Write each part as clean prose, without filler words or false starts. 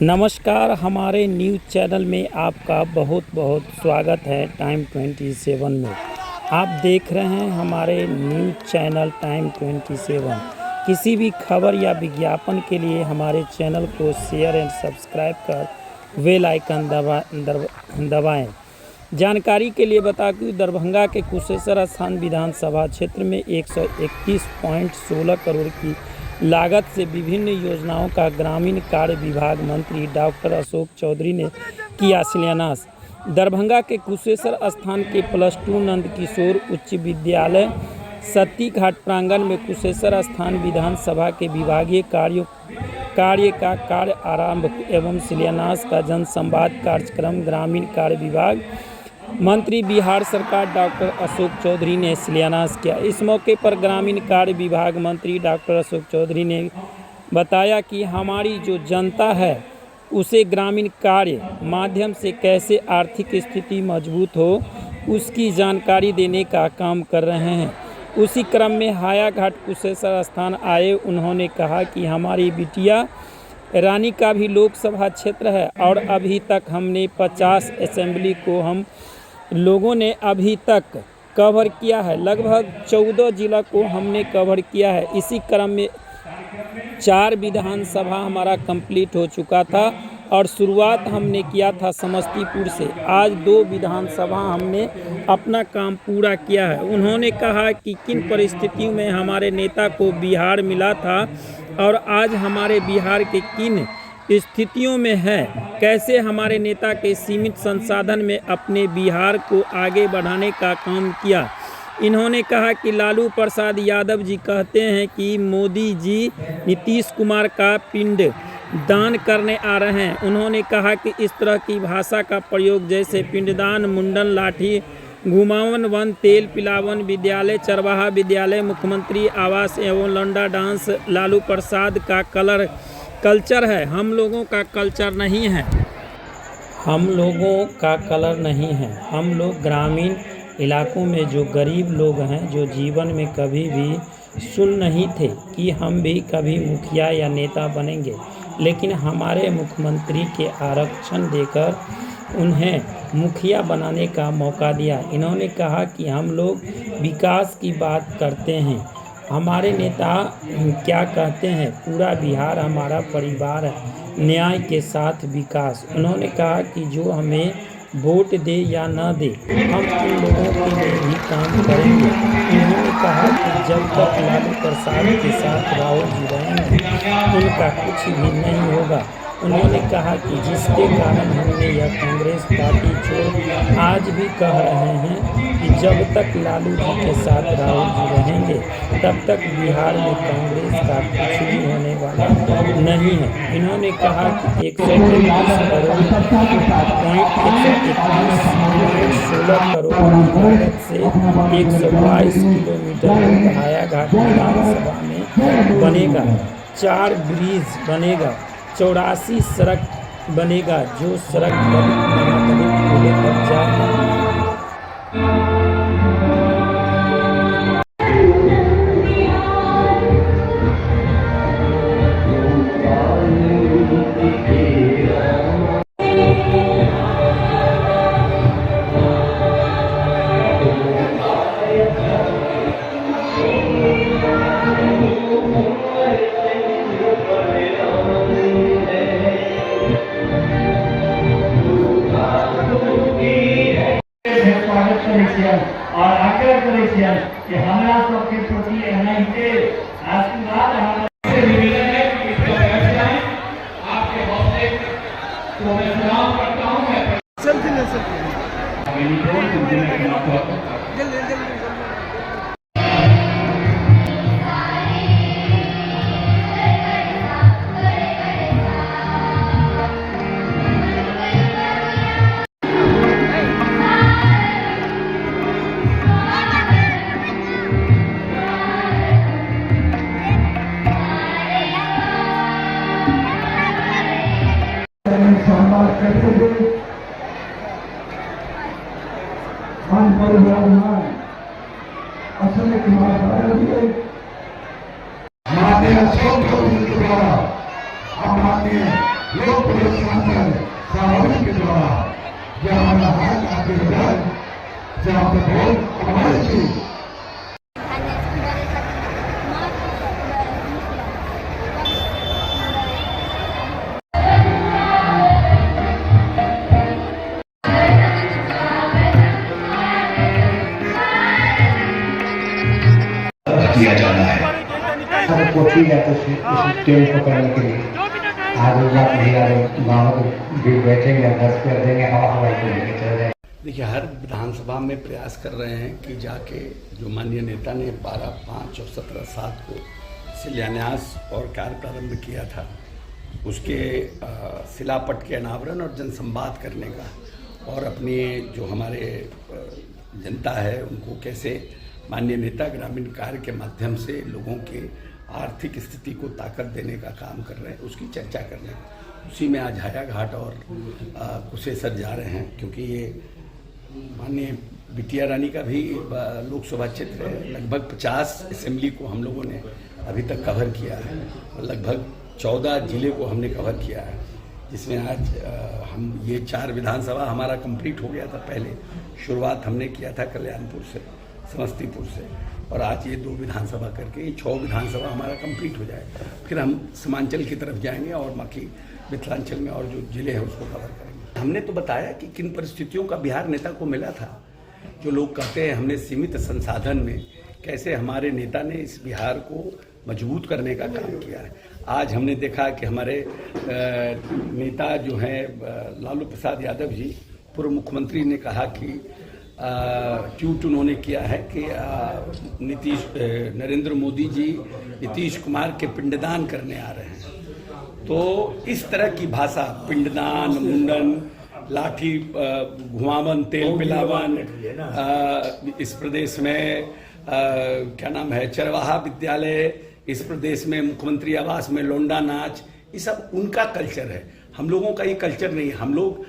नमस्कार, हमारे news channel में आपका बहुत बहुत स्वागत है। टाइम 27 में आप देख रहे हैं हमारे न्यूज़ चैनल टाइम 27। किसी भी खबर या विज्ञापन के लिए हमारे चैनल को शेयर एंड सब्सक्राइब कर बेल आइकन दबाएं। जानकारी के लिए बता कि दरभंगा के कुशेश्वर स्थान विधानसभा क्षेत्र में 131.16 करोड़ की लागत से विभिन्न योजनाओं का ग्रामीण कार्य विभाग मंत्री डॉक्टर अशोक चौधरी ने किया शिलान्यास। दरभंगा के कुशेश्वर स्थान के +2 नंदकिशोर उच्च विद्यालय सती घाट प्रांगण में कुशेश्वर स्थान विधानसभा के विभागीय कार्य का कार्य आरंभ एवं शिलान्यास का जनसंवाद कार्यक्रम ग्रामीण कार्य विभाग मंत्री बिहार सरकार डॉक्टर अशोक चौधरी ने शिलान्यास किया। इस मौके पर ग्रामीण कार्य विभाग मंत्री डॉक्टर अशोक चौधरी ने बताया कि हमारी जो जनता है उसे ग्रामीण कार्य माध्यम से कैसे आर्थिक स्थिति मजबूत हो उसकी जानकारी देने का काम कर रहे हैं। उसी क्रम में हायाघाट कुशेश्वर स्थान आए उन्होंने कहा कि हमारी बिटिया रानी का भी लोकसभा क्षेत्र है और अभी तक हमने 50 असेंबली को हम लोगों ने अभी तक कवर किया है। लगभग 14 जिला को हमने कवर किया है। इसी क्रम में 4 विधानसभा हमारा कंप्लीट हो चुका था और शुरुआत हमने किया था समस्तीपुर से। आज 2 विधानसभा हमने अपना काम पूरा किया है। उन्होंने कहा कि किन परिस्थितियों में हमारे नेता को बिहार मिला था और आज हमारे बिहार के किन स्थितियों में है, कैसे हमारे नेता के सीमित संसाधन में अपने बिहार को आगे बढ़ाने का काम किया। इन्होंने कहा कि लालू प्रसाद यादव जी कहते हैं कि मोदी जी नीतीश कुमार का पिंड दान करने आ रहे हैं। उन्होंने कहा कि इस तरह की भाषा का प्रयोग जैसे पिंडदान, मुंडन, लाठी घुमावन, वन तेल पिलावन, विद्यालय चरवाहा विद्यालय, मुख्यमंत्री आवास एवं लौंडा डांस लालू प्रसाद का कल्चर है। हम लोगों का कल्चर नहीं है, हम लोगों का कलर नहीं है। हम लोग ग्रामीण इलाकों में जो गरीब लोग हैं, जो जीवन में कभी भी सुन नहीं थे कि हम भी कभी मुखिया या नेता बनेंगे, लेकिन हमारे मुख्यमंत्री के आरक्षण देकर उन्हें मुखिया बनाने का मौका दिया। इन्होंने कहा कि हम लोग विकास की बात करते हैं। हमारे नेता क्या कहते हैं, पूरा बिहार हमारा परिवार है, न्याय के साथ विकास। उन्होंने कहा कि जो हमें वोट दे या ना दे, हम उन लोगों के लिए भी काम करेंगे। उन्होंने कहा कि जब तक लालू प्रसाद के साथ राहुल जी रहेंगे उनका कुछ भी नहीं होगा। उन्होंने कहा कि जिसके कारण हमने यह कांग्रेस पार्टी छोड़ आज भी कह रहे हैं कि जब तक लालू जी के साथ राहुल जी रहेंगे तब तक बिहार में कांग्रेस का कुछ भी होने वाला नहीं है। इन्होंने कहा कि 131.16 करोड़ की लागत से 122 किलोमीटर हायाघाट विधानसभा में बनेगा, 4 ब्रिज बनेगा, 84 सड़क बनेगा, जो सड़क दलित को लेकर जाएगा। और आग्रह करे कि हमरा सबके प्रति एहन के आशीर्वाद हमसे निवेदन है कि इस तरह से आपके हौसले को मैं सलाम करता हूं। मैं माननीय अशोक चौधरी द्वारा माननीय पुलिस सांसद साहब के द्वारा यह हमारा हाथ आगे बढ़ा जहाँ पर बहुत हमारे थी किया जाना है। सब कोशिश है तो इस ट्रेन को करने के लिए आगे नहीं आ रहे गाँव भी बैठेंगे दस कर देंगे हवा हवाई को लेके चल जाएंगे। देखिए, हर विधानसभा में प्रयास कर रहे हैं कि जाके जो माननीय नेता ने 12, 5 और 17, 7 को शिलान्यास और कार्य प्रारंभ किया था, उसके शिलापट के अनावरण और जनसंवाद करने का, और अपने जो हमारे जनता है उनको कैसे माननीय नेता ग्रामीण कार्य के माध्यम से लोगों के आर्थिक स्थिति को ताकत देने का काम कर रहे हैं, उसकी चर्चा करने उसी में आज हायाघाट और कुशेसर जा रहे हैं, क्योंकि ये माननीय बिटिया रानी का भी लोकसभा क्षेत्र है। लगभग 50 असेंबली को हम लोगों ने अभी तक कवर किया है और लगभग 14 जिले को हमने कवर किया है, जिसमें आज हम ये 4 विधानसभा हमारा कंप्लीट हो गया था। पहले शुरुआत हमने किया था कल्याणपुर से, समस्तीपुर से, और आज ये 2 विधानसभा करके ये 6 विधानसभा हमारा कंप्लीट हो जाएगा। फिर हम सीमांचल की तरफ जाएंगे और बाकी मिथिलांचल में और जो जिले हैं उसको कवर करेंगे। हमने तो बताया कि किन परिस्थितियों का बिहार नेता को मिला था। जो लोग कहते हैं हमने सीमित संसाधन में, कैसे हमारे नेता ने इस बिहार को मजबूत करने का काम किया है। आज हमने देखा कि हमारे नेता जो हैं लालू प्रसाद यादव जी, पूर्व मुख्यमंत्री, ने कहा कि ट्वीट उन्होंने किया है कि नरेंद्र मोदी जी नीतीश कुमार के पिंडदान करने आ रहे हैं। तो इस तरह की भाषा, पिंडदान, मुंडन, लाठी घुमावन, तेल पिलावन, इस प्रदेश में क्या नाम है, चरवाहा विद्यालय, इस प्रदेश में मुख्यमंत्री आवास में लौंडा नाच, ये सब उनका कल्चर है। हम लोगों का ये कल्चर नहीं है। हम लोग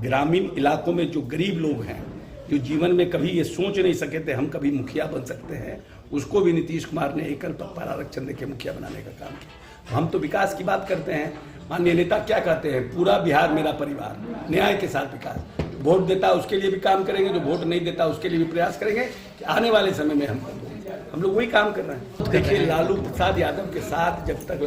ग्रामीण इलाकों में जो गरीब लोग हैं, जो जीवन में कभी ये सोच नहीं सके थे हम कभी मुखिया बन सकते हैं, उसको भी नीतीश कुमार ने एकल पर आरक्षण देके मुखिया बनाने का काम किया। हम तो विकास की बात करते हैं। माननीय नेता क्या कहते हैं, पूरा बिहार मेरा परिवार, न्याय के साथ विकास। वोट देता उसके लिए भी काम करेंगे, जो वोट नहीं देता उसके लिए भी प्रयास करेंगे कि आने वाले समय में हम लोग वही काम कर रहे हैं। देखिए, लालू प्रसाद यादव के साथ जब तक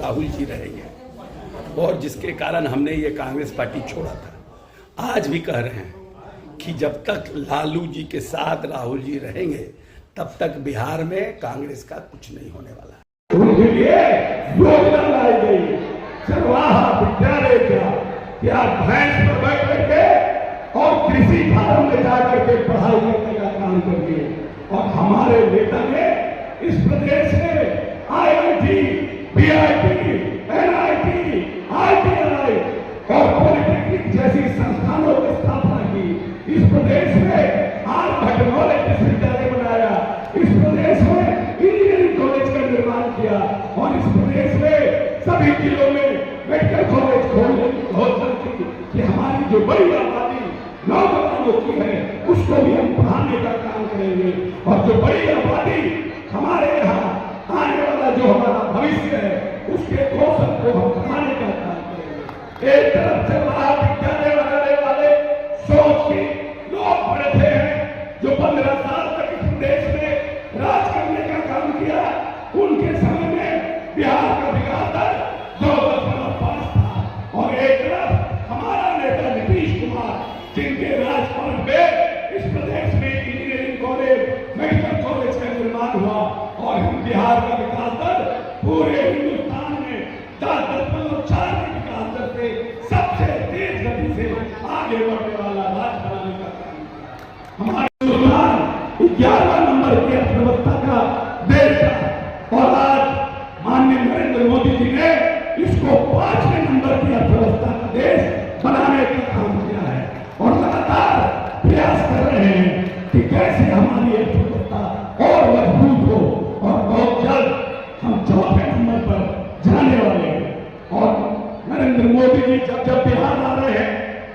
राहुल जी रहेंगे, और जिसके कारण हमने ये कांग्रेस पार्टी छोड़ा था, आज भी कह रहे हैं कि जब तक लालू जी के साथ राहुल जी रहेंगे तब तक बिहार में कांग्रेस का कुछ नहीं होने वाला। उनके लिए योजना लाई गई चरवाहा विद्यालय का, कि आप भैंस पर बैठ करके और कृषि फार्म में जाकर के पढ़ाई करने का काम करिए। और हमारे नेता ने इस प्रदेश में IIT, BIT, NIT, ITI और पॉलिटेक्निक जैसी संस्थानों की स्थापना की। इस प्रदेश में हार्वर्ड नॉलेज विश्वविद्यालय बनाया, इस प्रदेश में इंजीनियरिंग कॉलेज का निर्माण किया, और इस प्रदेश में सभी जिलों में मेडिकल कॉलेज खोलने की घोषणा की कि हमारी जो बड़ी आबादी नौजवानों की है उसको भी हम पढ़ाने का काम करेंगे, और जो बड़ी आबादी हमारे यहाँ आने वाला जो हमारा भविष्य है उसके कौशल को हम बढ़ाने का काम करेंगे। एक तरफ चल रहा विद्यालय बनाने वाले सोच के लोग बैठे हैं जो 15 साल तक इस देश में राज करने का काम किया। उनके समय में बिहार का विकास दर 2.5 था, और एक तरफ हमारा नेता नीतीश कुमार, जिनके राजभवन में इस प्रदेश में इंजीनियरिंग कॉलेज, मेडिकल कॉलेज का निर्माण हुआ, और हम बिहार का विकास दर पूरे हिंदुस्तान में 10.4 की विकास दर से सबसे तेज गति से आगे बढ़ने वाला राज्य बनाने का काम। हमारा हिंदुस्तान 11वां नंबर की अर्थव्यवस्था का देश था, और आज माननीय नरेंद्र मोदी जी ने इसको 5वें नंबर की अर्थव्यवस्था का देश बनाने का काम किया है, और लगातार प्रयास कर रहे हैं कि कैसे हमारी अर्थव्यवस्था और मजबूत हो, और बहुत जल्द हम 4वें नंबर पर जाने वाले हैं। और नरेंद्र मोदी जी जब बिहार आ रहे हैं,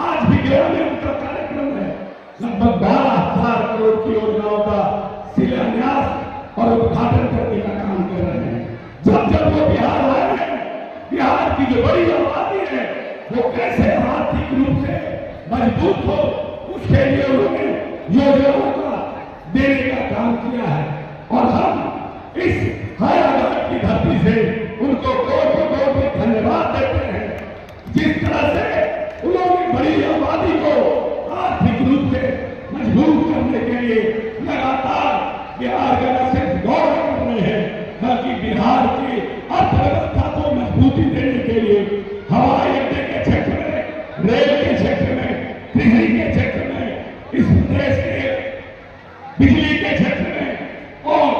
आज भी गया में उनका कार्यक्रम है, लगभग 12,000 करोड़ की योजनाओं का शिलान्यास और उद्घाटन करने का काम कर रहे हैं। जब वो बिहार आए हैं, बिहार की जो बड़ी आबादी है वो कैसे आर्थिक रूप से मजबूत हो, उसके लिए उन्होंने योजनाओं का देने का काम किया है। और हम इस हायाघाट की धरती से उनको कोटि धन्यवाद देते हैं। जिस तरह से उन्होंने बड़ी आबादी को आर्थिक रूप से मजबूत करने के लिए लगातार बिहार का न सिर्फ गौरव कर रहे हैं, बल्कि बिहार की अर्थव्यवस्था को मजबूती देने के लिए हवाई अड्डे के क्षेत्र में, रेल के क्षेत्र में, बिजली के क्षेत्र में, इस प्रदेश के बिजली के क्षेत्र में और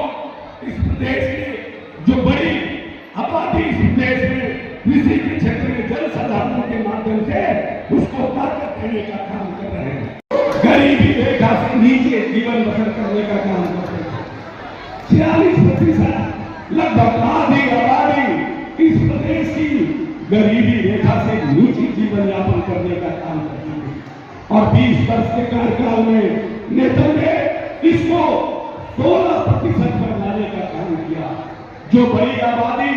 इस प्रदेश की जो बड़ी आबादी इस प्रदेश में कृषि के क्षेत्र में जल संसाधनों के माध्यम से उसको ताकत देने का काम कर रहे हैं। गरीबी रेखा से नीचे जीवन बसर करने का काम कर रहे हैं। 46% लगभग आधी आबादी इस प्रदेश की गरीबी रेखा से नीचे जीवन यापन करने का काम करती है। और 20 वर्ष के कार्यकाल में नेता ने इसको 16% पर लाने का काम किया। जो बड़ी आबादी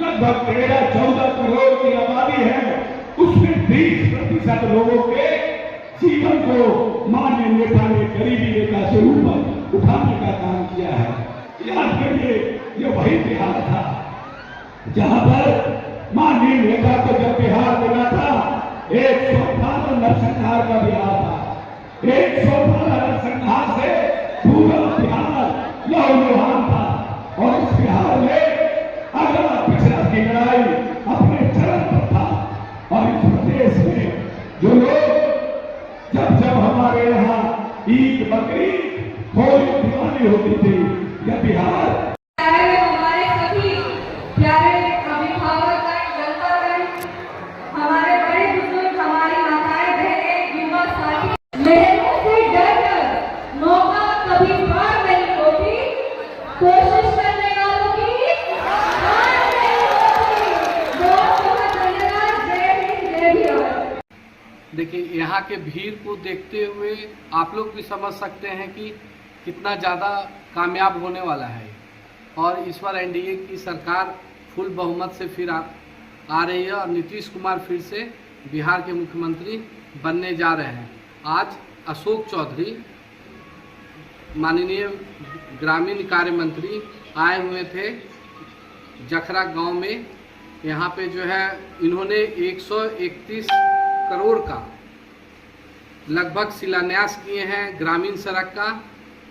लगभग 13-14 करोड़ की आबादी है, उसमें 20% लोगों के जीवन को माननीय नेता ने गरीबी रेखा से ऊपर उठाने का काम किया है। याद करिए, ये वही बिहार था जहां पर माननीय नेता को जब बिहार मिला था 118 नरसंहार का बिहार था। 118 नरसंहार से पूरा बिहार लहूलुहान था। और इस बिहार में अगला पिछड़ा की लड़ाई अपने चरम पर था। और इस प्रदेश में जो लोग जब हमारे यहाँ ईद, बकरीद, होली, दिवाली होती थी, यह बिहार हमारे सभी प्यारे अभिभावक, जनतागण, हमारे बड़े बुजुर्ग, हमारी माताएं, बहनें, युवा साथी, मेहनत से डरकर मौका कभी पार नहीं होती, कोशिश करने वालों की हार नहीं होती। बहुत बहुत धन्यवाद। जय हिंद, जय बिहार। देखिए, यहाँ के भीड़ को देखते हुए आप लोग भी समझ सकते हैं कि कितना ज़्यादा कामयाब होने वाला है। और इस बार एनडीए की सरकार फुल बहुमत से फिर आ रही है और नीतीश कुमार फिर से बिहार के मुख्यमंत्री बनने जा रहे हैं। आज अशोक चौधरी, माननीय ग्रामीण कार्य मंत्री, आए हुए थे जखरा गांव में। यहाँ पे जो है इन्होंने 131 करोड़ का लगभग शिलान्यास किए हैं ग्रामीण सड़क का,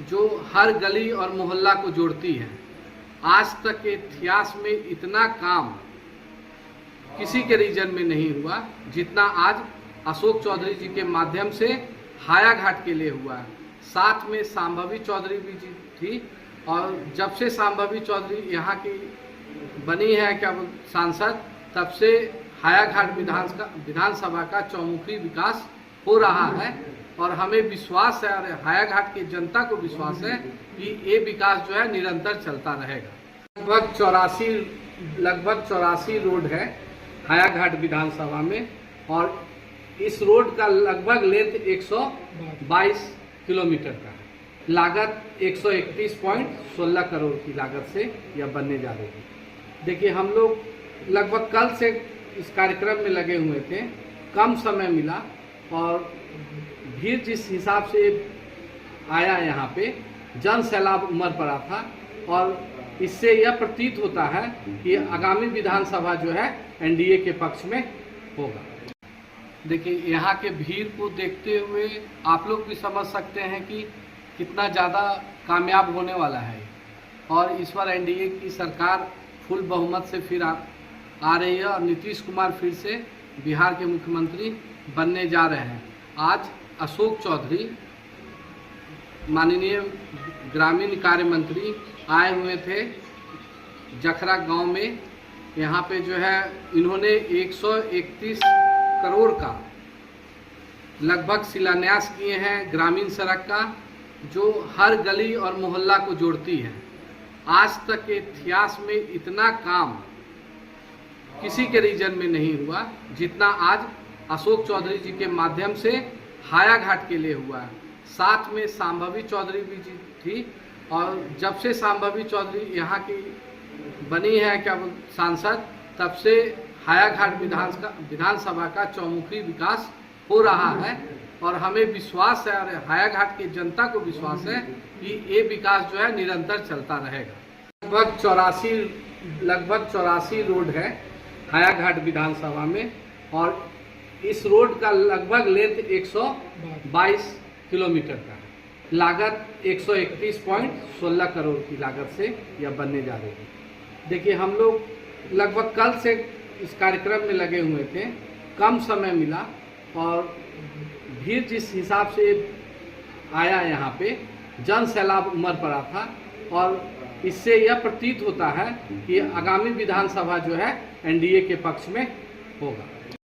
जो हर गली और मोहल्ला को जोड़ती है। आज तक के इतिहास में इतना काम किसी के रीजन में नहीं हुआ जितना आज अशोक चौधरी जी के माध्यम से हायाघाट के लिए हुआ है। साथ में शांभवी चौधरी भी जी थी। और जब से शांभवी चौधरी यहाँ की बनी है क्या सांसद, तब से हायाघाट विधानसभा का चौमुखी विकास हो रहा है। और हमें विश्वास है और हायाघाट की जनता को विश्वास है कि ये विकास जो है निरंतर चलता रहेगा। लगभग 84 रोड है हायाघाट विधानसभा में। और इस रोड का लगभग लेंथ 122 किलोमीटर का है। लागत 131.16 करोड़ की लागत से यह बनने जा रही है। देखिए, हम लोग लगभग कल से इस कार्यक्रम में लगे हुए थे। कम समय मिला और भीड़ जिस हिसाब से आया यहाँ पे, जन सैलाब उमड़ पड़ा था। और इससे यह प्रतीत होता है कि आगामी विधानसभा जो है एनडीए के पक्ष में होगा। देखिए, यहाँ के भीड़ को देखते हुए आप लोग भी समझ सकते हैं कि कितना ज़्यादा कामयाब होने वाला है। और इस बार एनडीए की सरकार फुल बहुमत से फिर आ रही है और नीतीश कुमार फिर से बिहार के मुख्यमंत्री बनने जा रहे हैं। आज अशोक चौधरी, माननीय ग्रामीण कार्य मंत्री, आए हुए थे जखरा गांव में। यहाँ पे जो है इन्होंने 131 करोड़ का लगभग शिलान्यास किए हैं ग्रामीण सड़क का, जो हर गली और मोहल्ला को जोड़ती है। आज तक के इतिहास में इतना काम किसी के रीजन में नहीं हुआ जितना आज अशोक चौधरी जी के माध्यम से हायाघाट के लिए हुआ है। साथ में शांभवी चौधरी भी जी थी। और जब से शांभवी चौधरी यहाँ की बनी है क्या सांसद, तब से हायाघाट विधानसभा का चौमुखी विकास हो रहा है और हमें विश्वास है और हायाघाट की जनता को विश्वास है कि ये विकास जो है निरंतर चलता रहेगा। लगभग 84 रोड है हायाघाट विधानसभा में और इस रोड का लगभग लेंथ 122 किलोमीटर का है। लागत 131.16 करोड़ की लागत से यह बनने जा रही है। देखिए, हम लोग लगभग कल से इस कार्यक्रम में लगे हुए थे, कम समय मिला और भीड़ जिस हिसाब से आया यहाँ पे जन सैलाब उमड़ पड़ा था और इससे यह प्रतीत होता है कि आगामी विधानसभा जो है एनडीए के पक्ष में होगा।